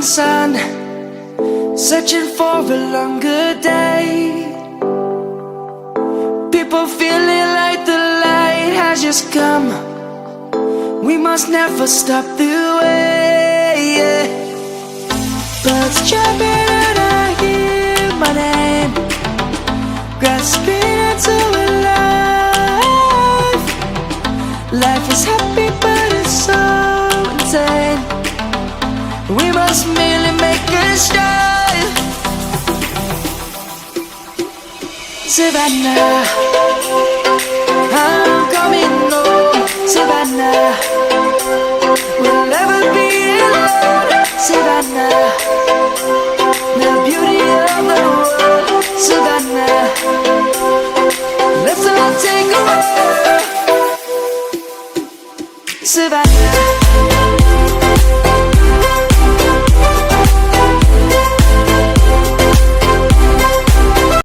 morning sun, searching for a longer day. People feeling like the light has just come. We must never stop the way. Birds jumping and I hear my name, grasping into a life. Life is happy but it's so insane. We must merely make a start. Savannah, I'm coming home. Savannah, we'll never be alone. Savannah, the beauty of the world. Savannah, let's all take a walk. Savannah.